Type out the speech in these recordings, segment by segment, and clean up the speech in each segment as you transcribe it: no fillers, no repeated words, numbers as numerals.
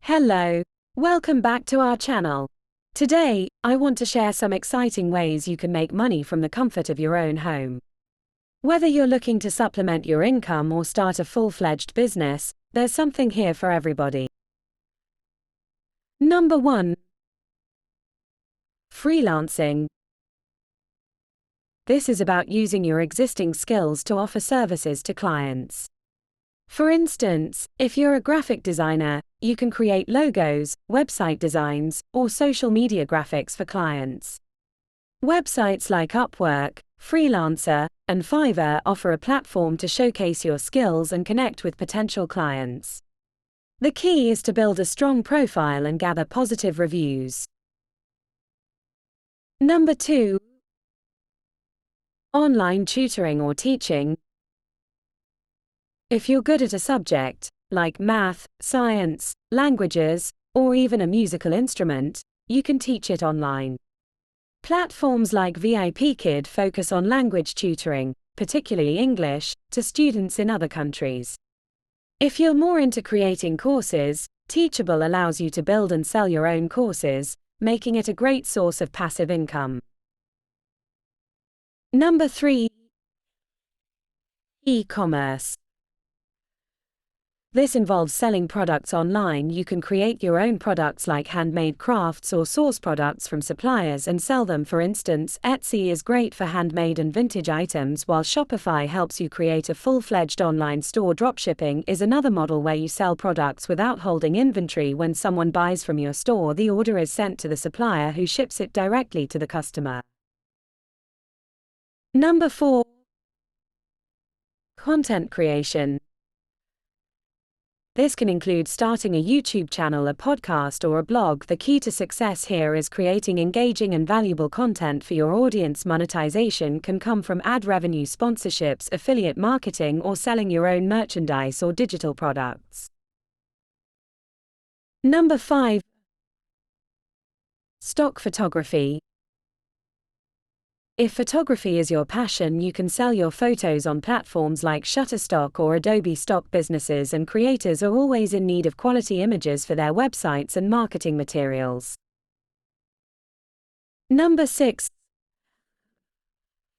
Hello. Welcome back to our channel. Today, I want to share some exciting ways you can make money from the comfort of your own home. Whether you're looking to supplement your income or start a full-fledged business, there's something here for everybody. Number 1. Freelancing. This is about using your existing skills to offer services to clients. For instance, if you're a graphic designer, you can create logos, website designs, or social media graphics for clients. Websites like Upwork, Freelancer, and Fiverr offer a platform to showcase your skills and connect with potential clients. The key is to build a strong profile and gather positive reviews. Number 2. Online tutoring or teaching. If you're good at a subject, like math, science, languages, or even a musical instrument, you can teach it online. Platforms like VIPKid focus on language tutoring, particularly English, to students in other countries. If you're more into creating courses, Teachable allows you to build and sell your own courses, making it a great source of passive income. Number 3. E-commerce. This involves selling products online. You can create your own products like handmade crafts or source products from suppliers and sell them. For instance, Etsy is great for handmade and vintage items, while Shopify helps you create a full-fledged online store. Dropshipping is another model where you sell products without holding inventory. When someone buys from your store, the order is sent to the supplier who ships it directly to the customer. Number 4. Content creation. This can include starting a YouTube channel, a podcast, or a blog. The key to success here is creating engaging and valuable content for your audience. Monetization can come from ad revenue, sponsorships, affiliate marketing, or selling your own merchandise or digital products. Number 5. Stock photography. If photography is your passion, you can sell your photos on platforms like Shutterstock or Adobe Stock. Businesses and creators are always in need of quality images for their websites and marketing materials. Number 6.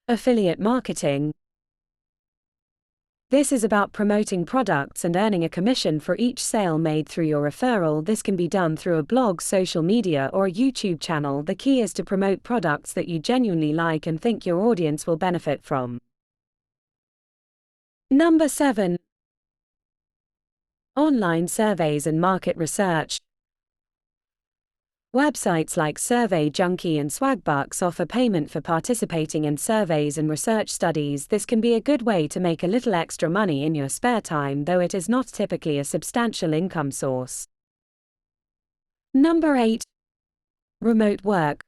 Affiliate marketing. This is about promoting products and earning a commission for each sale made through your referral. This can be done through a blog, social media, or a YouTube channel. The key is to promote products that you genuinely like and think your audience will benefit from. Number 7. Online surveys and market research. Websites like Survey Junkie and Swagbucks offer payment for participating in surveys and research studies. This can be a good way to make a little extra money in your spare time, though it is not typically a substantial income source. Number 8. Remote work.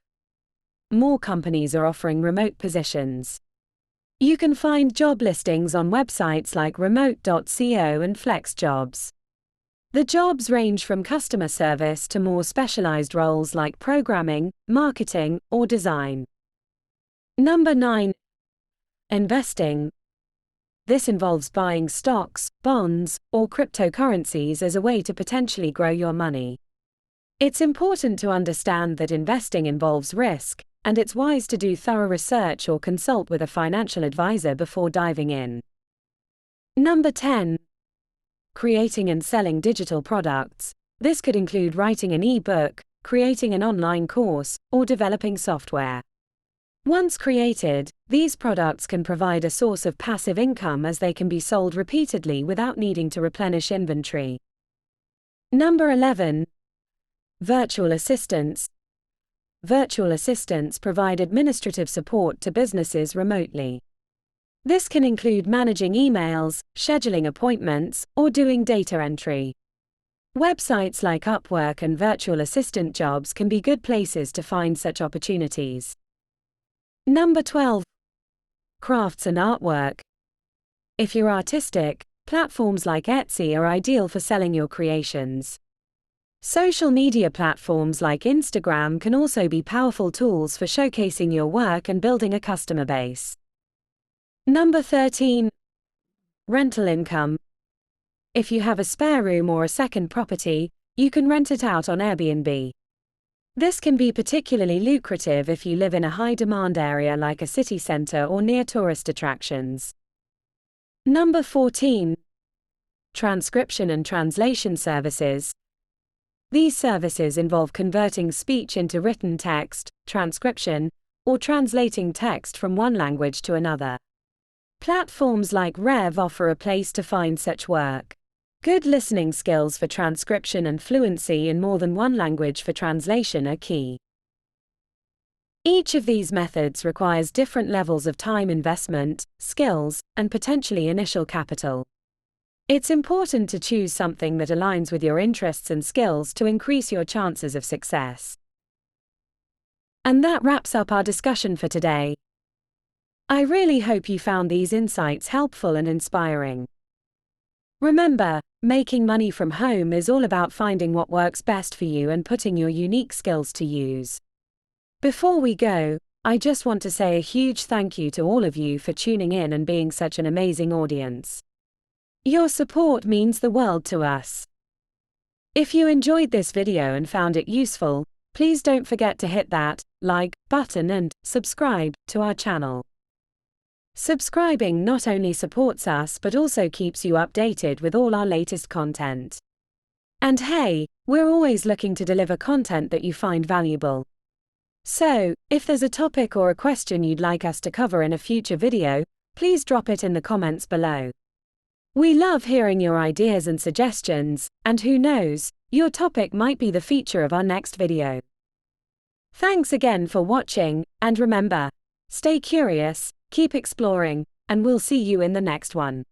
More companies are offering remote positions. You can find job listings on websites like remote.co and FlexJobs. The jobs range from customer service to more specialized roles like programming, marketing, or design. Number 9. Investing. This involves buying stocks, bonds, or cryptocurrencies as a way to potentially grow your money. It's important to understand that investing involves risk, and it's wise to do thorough research or consult with a financial advisor before diving in. Number 10. Creating and selling digital products. This could include writing an e-book, creating an online course, or developing software. Once created, these products can provide a source of passive income as they can be sold repeatedly without needing to replenish inventory. Number 11. Virtual assistants. Virtual assistants provide administrative support to businesses remotely. This can include managing emails, scheduling appointments, or doing data entry. Websites like Upwork and virtual assistant jobs can be good places to find such opportunities. Number 12. Crafts and artwork. If you're artistic, platforms like Etsy are ideal for selling your creations. Social media platforms like Instagram can also be powerful tools for showcasing your work and building a customer base. Number 13. Rental income. If you have a spare room or a second property, you can rent it out on Airbnb. This can be particularly lucrative if you live in a high-demand area like a city center or near tourist attractions. Number 14. Transcription and translation services. These services involve converting speech into written text, transcription, or translating text from one language to another. Platforms like Rev offer a place to find such work. Good listening skills for transcription and fluency in more than one language for translation are key. Each of these methods requires different levels of time investment, skills, and potentially initial capital. It's important to choose something that aligns with your interests and skills to increase your chances of success. And that wraps up our discussion for today. I really hope you found these insights helpful and inspiring. Remember, making money from home is all about finding what works best for you and putting your unique skills to use. Before we go, I just want to say a huge thank you to all of you for tuning in and being such an amazing audience. Your support means the world to us. If you enjoyed this video and found it useful, please don't forget to hit that like button and subscribe to our channel. Subscribing not only supports us but also keeps you updated with all our latest content. And hey, we're always looking to deliver content that you find valuable. So, if there's a topic or a question you'd like us to cover in a future video, please drop it in the comments below. We love hearing your ideas and suggestions, and who knows, your topic might be the feature of our next video. Thanks again for watching, and remember, stay curious, keep exploring, and we'll see you in the next one.